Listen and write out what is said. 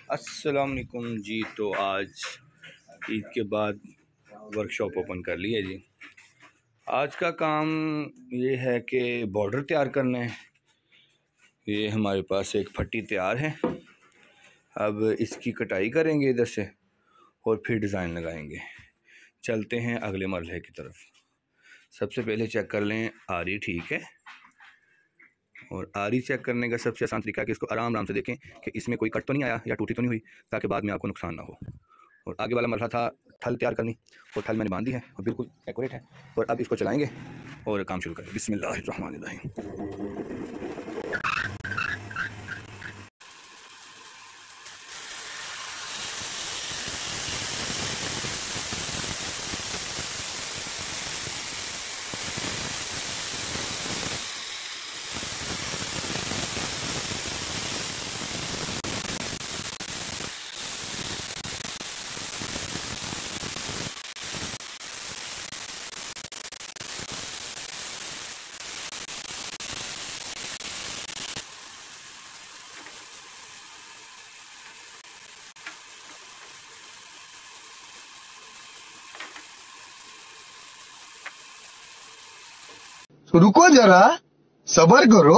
अस्सलाम वालेकुम जी। तो आज ईद के बाद वर्कशॉप ओपन कर ली है जी। आज का काम ये है कि बॉर्डर तैयार करना है। ये हमारे पास एक फट्टी तैयार है, अब इसकी कटाई करेंगे इधर से और फिर डिज़ाइन लगाएंगे। चलते हैं अगले मरहले की तरफ। सबसे पहले चेक कर लें आरी ठीक है, और आरी चेक करने का सबसे आसान तरीका है कि इसको आराम आराम से देखें कि इसमें कोई कट तो नहीं आया या टूटी तो नहीं हुई, ताकि बाद में आपको नुकसान ना हो। और आगे वाला मरहला था ठल तैयार करनी, और ठल मैंने बांधी है और बिल्कुल एक्यूरेट है। और अब इसको चलाएंगे और काम शुरू करें। बिस्मिल्लाहिर्रहमानिर्रहीम। रुको जरा, सबर करो।